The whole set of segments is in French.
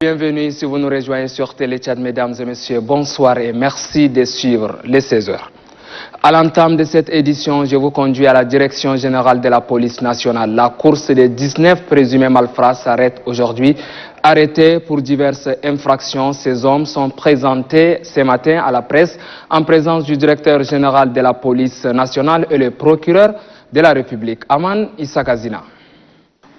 Bienvenue si vous nous rejoignez sur Téléchat, mesdames et messieurs. Bonsoir et merci de suivre les 16 heures. À l'entame de cette édition, je vous conduis à la direction générale de la police nationale. La course des 19 présumés malfrats s'arrête aujourd'hui. Arrêtés pour diverses infractions, ces hommes sont présentés ce matin à la presse en présence du directeur général de la police nationale et le procureur de la République, Aman Issa Kazina.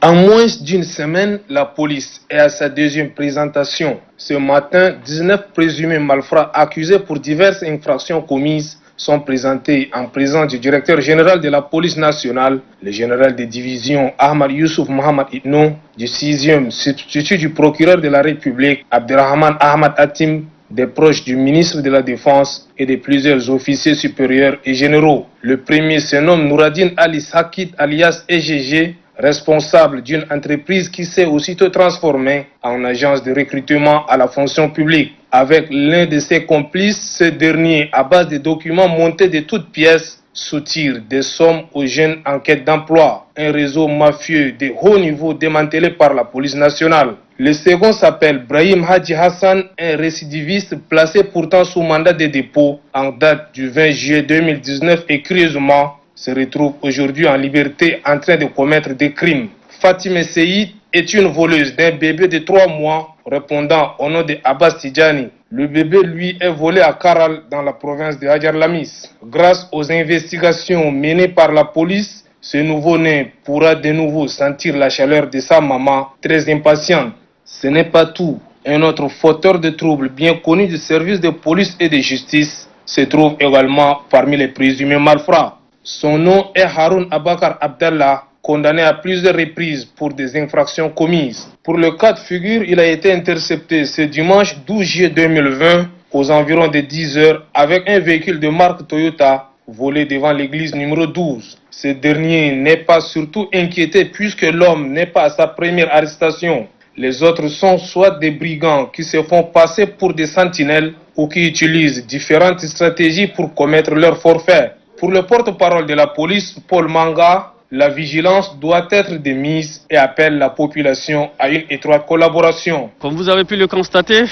En moins d'une semaine, la police est à sa deuxième présentation. Ce matin, 19 présumés malfrats accusés pour diverses infractions commises sont présentés en présence du directeur général de la police nationale, le général de division Ahmad Youssouf Mohamed Itno, du 6e substitut du procureur de la République, Abderrahman Ahmad Hatim, des proches du ministre de la Défense et de plusieurs officiers supérieurs et généraux. Le premier se nomme Nouradine Ali Sakit alias EGG, responsable d'une entreprise qui s'est aussitôt transformée en agence de recrutement à la fonction publique. Avec l'un de ses complices, ce dernier, à base de documents montés de toutes pièces, soutire des sommes aux jeunes en quête d'emploi. Un réseau mafieux de haut niveau démantelé par la police nationale. Le second s'appelle Brahim Hadji Hassan, un récidiviste placé pourtant sous mandat de dépôt en date du 20 juillet 2019 et curieusement se retrouve aujourd'hui en liberté en train de commettre des crimes. Fatima Seyid est une voleuse d'un bébé de 3 mois répondant au nom de Abbas Tidjani. Le bébé, lui, est volé à Karal dans la province de Hadjar Lamis. Grâce aux investigations menées par la police, ce nouveau-né pourra de nouveau sentir la chaleur de sa maman, très impatiente. Ce n'est pas tout. Un autre fauteur de troubles bien connu du service de police et de justice se trouve également parmi les présumés malfrats. Son nom est Haroun Abakar Abdallah, condamné à plusieurs reprises pour des infractions commises. Pour le cas de figure, il a été intercepté ce dimanche 12 juillet 2020 aux environs de 10 heures avec un véhicule de marque Toyota volé devant l'église numéro 12. Ce dernier n'est pas surtout inquiété puisque l'homme n'est pas à sa première arrestation. Les autres sont soit des brigands qui se font passer pour des sentinelles ou qui utilisent différentes stratégies pour commettre leur forfait. Pour le porte-parole de la police, Paul Manga, la vigilance doit être de mise et appelle la population à une étroite collaboration. Comme vous avez pu le constater,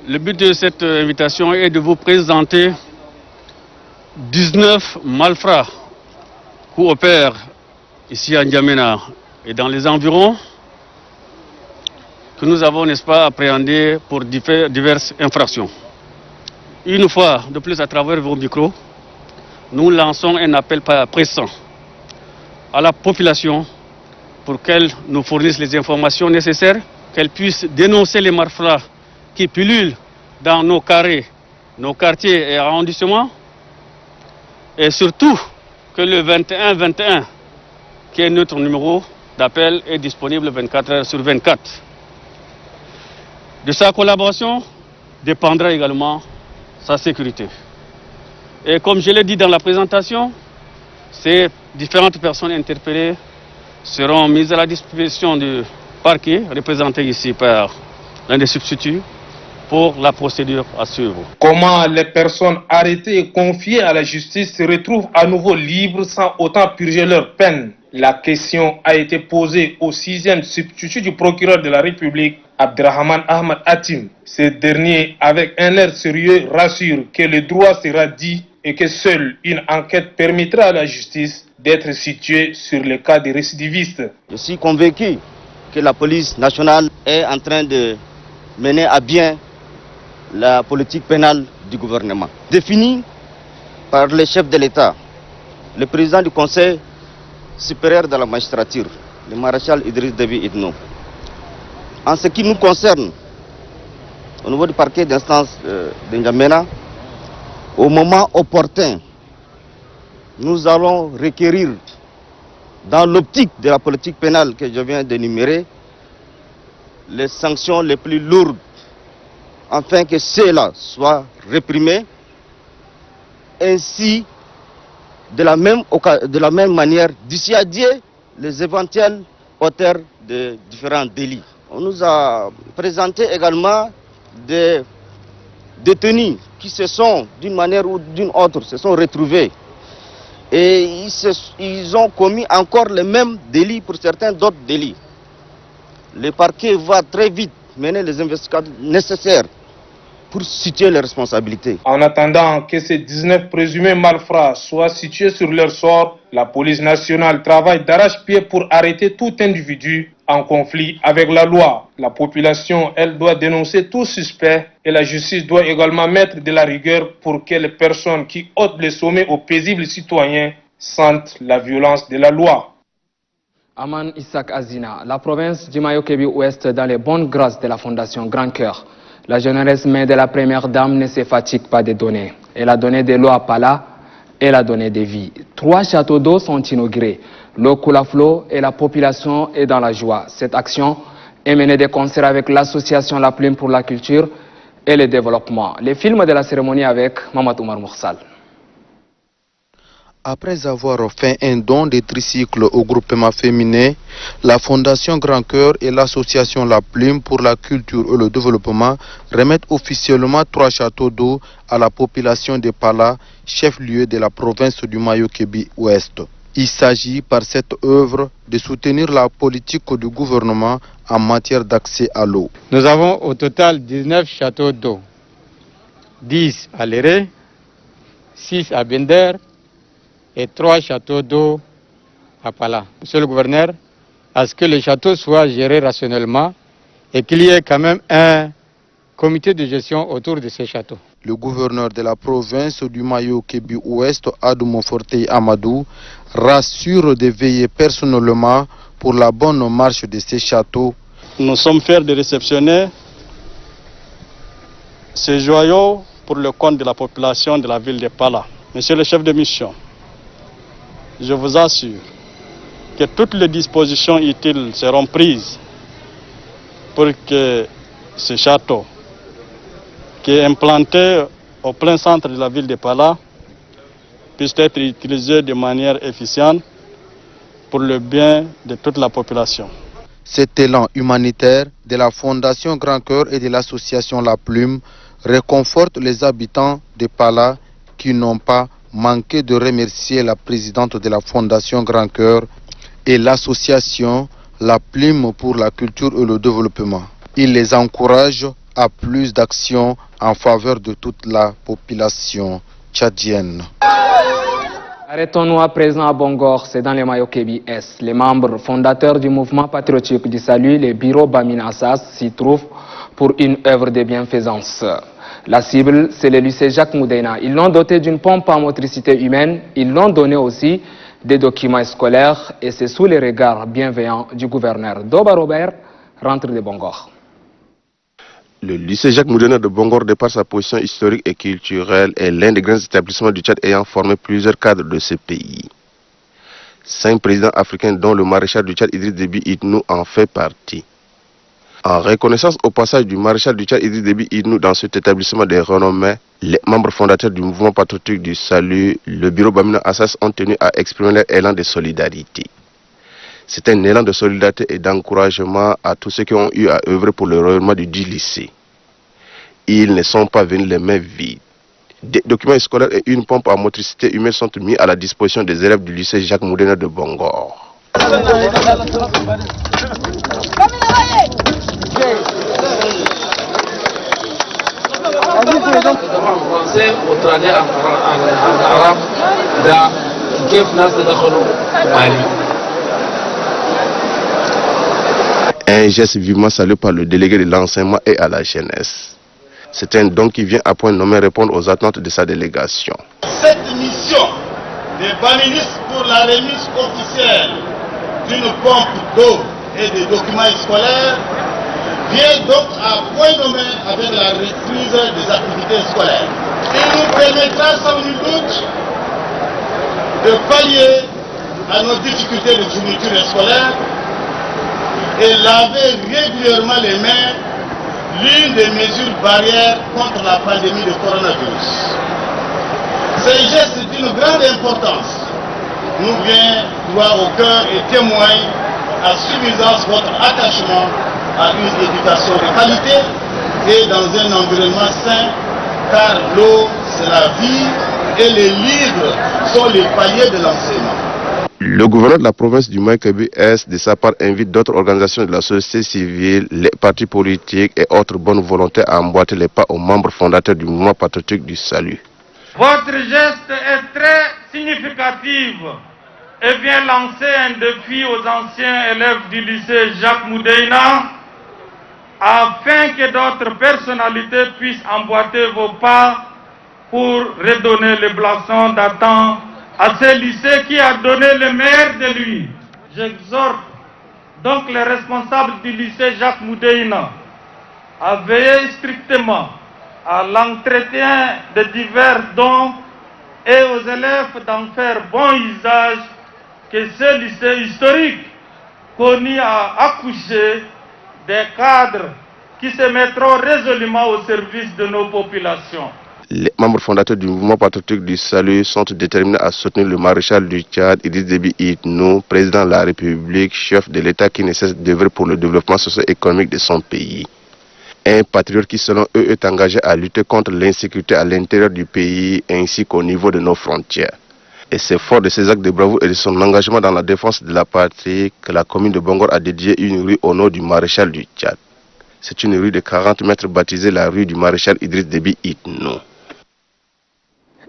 le but de cette invitation est de vous présenter 19 malfrats qui opèrent ici à N'Djamena et dans les environs, que nous avons, n'est-ce pas, appréhendés pour diverses infractions. Une fois de plus, à travers vos micros, nous lançons un appel pressant à la population pour qu'elle nous fournisse les informations nécessaires, qu'elle puisse dénoncer les malfrats qui pullulent dans nos carrés, nos quartiers et arrondissements, et surtout que le 21-21, qui est notre numéro d'appel, est disponible 24 heures sur 24. De sa collaboration dépendra également sa sécurité. Et comme je l'ai dit dans la présentation, ces différentes personnes interpellées seront mises à la disposition du parquet, représenté ici par l'un des substituts, pour la procédure à suivre. Comment les personnes arrêtées et confiées à la justice se retrouvent à nouveau libres sans autant purger leur peine? La question a été posée au 6e substitut du procureur de la République, Abderrahman Ahmad Hatim. Ce dernier, avec un air sérieux, rassure que le droit sera dit et que seule une enquête permettra à la justice d'être située sur le cas des récidivistes. Je suis convaincu que la police nationale est en train de mener à bien la politique pénale du gouvernement, définie par le chef de l'État, le président du Conseil supérieur de la magistrature, le maréchal Idriss Déby Itno. En ce qui nous concerne, au niveau du parquet d'instance de N'Djamena, au moment opportun, nous allons requérir, dans l'optique de la politique pénale que je viens d'énumérer, les sanctions les plus lourdes afin que cela soit réprimé, ainsi de la même manière dissuader les éventuels auteurs de différents délits. On nous a présenté également des détenus qui se sont, d'une manière ou d'une autre, se sont retrouvés. Et ils ont commis encore les mêmes délits pour certains d'autres délits. Le parquet va très vite mener les investigations nécessaires pour situer les responsabilités. En attendant que ces 19 présumés malfrats soient situés sur leur sort, la police nationale travaille d'arrache-pied pour arrêter tout individu en conflit avec la loi. La population, elle, doit dénoncer tout suspect et la justice doit également mettre de la rigueur pour que les personnes qui ôtent les sommets aux paisibles citoyens sentent la violence de la loi. Aman Isaac Azina, la province du Mayo-Kébi-Ouest dans les bonnes grâces de la Fondation Grand Cœur. La généreuse main de la première dame ne se fatigue pas de donner. Elle a donné de l'eau à Pala, elle a donné des vies. 3 châteaux d'eau sont inaugurés. L'eau coule à flot et la population est dans la joie. Cette action est menée de concert avec l'association La Plume pour la culture et le développement. Les films de la cérémonie avec Mamad Oumar Moursal. Après avoir fait un don de tricycles au groupement féminin, la Fondation Grand Cœur et l'association La Plume pour la culture et le développement remettent officiellement 3 châteaux d'eau à la population de Pala, chef-lieu de la province du Mayo-Kébi-Ouest. Il s'agit par cette œuvre de soutenir la politique du gouvernement en matière d'accès à l'eau. Nous avons au total 19 châteaux d'eau, 10 à Léré, 6 à Bender, et 3 châteaux d'eau à Pala. Monsieur le gouverneur, à ce que les châteaux soient gérés rationnellement et qu'il y ait quand même un comité de gestion autour de ces châteaux. Le gouverneur de la province du Mayo-Kébi-Ouest, Adou Fortey Amadou, rassure de veiller personnellement pour la bonne marche de ces châteaux. Nous sommes fiers de réceptionner ces joyaux pour le compte de la population de la ville de Pala. Monsieur le chef de mission, je vous assure que toutes les dispositions utiles seront prises pour que ce château, qui est implanté au plein centre de la ville de Pala, puisse être utilisé de manière efficiente pour le bien de toute la population. Cet élan humanitaire de la Fondation Grand Cœur et de l'association La Plume réconforte les habitants de Pala qui n'ont pas manqué de remercier la présidente de la Fondation Grand Cœur et l'association La Plume pour la culture et le développement. Il les encourage à plus d'actions en faveur de toute la population tchadienne. Arrêtons-nous à présent à Bongor, c'est dans les Mayo-Kébi-Est. Les membres fondateurs du mouvement patriotique du salut, les bureaux Bamina Assas, s'y trouvent pour une œuvre de bienfaisance. La cible, c'est le lycée Jacques Moudena. Ils l'ont doté d'une pompe à motricité humaine. Ils l'ont donné aussi des documents scolaires et c'est sous les regards bienveillants du gouverneur. Doba Robert rentre de Bongor. Le lycée Jacques Moudena de Bongor, de par sa position historique et culturelle, est l'un des grands établissements du Tchad ayant formé plusieurs cadres de ce pays. 5 présidents africains dont le maréchal du Tchad Idriss Déby Itnou en fait partie. En reconnaissance au passage du maréchal du Tchad Idriss Déby Itnou dans cet établissement de renommée, les membres fondateurs du mouvement patriotique du salut, le bureau Bamina Assas, ont tenu à exprimer leur élan de solidarité. C'est un élan de solidarité et d'encouragement à tous ceux qui ont eu à œuvrer pour le rayonnement du dit lycée. Ils ne sont pas venus les mains vides. Des documents scolaires et une pompe à motricité humaine sont mis à la disposition des élèves du lycée Jacques Moudena de Bongor. Un geste vivement salué par le délégué de l'enseignement et à la jeunesse. C'est un don qui vient à point nommé répondre aux attentes de sa délégation. Cette mission des baministes pour la remise officielle d'une pompe d'eau et des documents scolaires vient donc à point nommé avec la reprise des activités scolaires. Il nous permettra sans nul doute de pallier à nos difficultés de fourniture scolaire et laver régulièrement les mains, l'une des mesures barrières contre la pandémie de coronavirus. Ces gestes d'une grande importance nous viennent droit au cœur et témoignent à suffisance votre attachement à une éducation de qualité et dans un environnement sain, car l'eau c'est la vie et les livres sont les paliers de l'enseignement. Le gouverneur de la province du Maghrebi-Est, de sa part, invite d'autres organisations de la société civile, les partis politiques et autres bonnes volontés à emboîter les pas aux membres fondateurs du mouvement patriotique du salut. Votre geste est très significatif et vient lancer un défi aux anciens élèves du lycée Jacques Moudéina afin que d'autres personnalités puissent emboîter vos pas pour redonner le blason datant à ce lycée qui a donné le meilleur de lui. J'exhorte donc les responsables du lycée Jacques Moudéina à veiller strictement à l'entretien de divers dons et aux élèves d'en faire bon usage, que ce lycée historique connu à accoucher des cadres qui se mettront résolument au service de nos populations. Les membres fondateurs du mouvement patriotique du salut sont déterminés à soutenir le maréchal du Tchad, Idriss Déby Itno, président de la République, chef de l'État qui ne cesse d'œuvrer pour le développement socio-économique de son pays. Un patriote qui, selon eux, est engagé à lutter contre l'insécurité à l'intérieur du pays ainsi qu'au niveau de nos frontières. Et c'est fort de ses actes de bravoure et de son engagement dans la défense de la patrie que la commune de Bongor a dédié une rue au nom du maréchal du Tchad. C'est une rue de 40 mètres baptisée la rue du maréchal Idriss Déby Itno.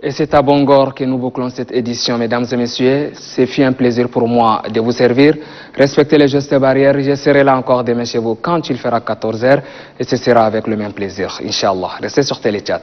Et c'est à Bongor que nous bouclons cette édition, mesdames et messieurs. Ce fut un plaisir pour moi de vous servir. Respectez les gestes barrières. Je serai là encore demain chez vous quand il fera 14h. Et ce sera avec le même plaisir, Inch'Allah. Restez sur Télé Tchad.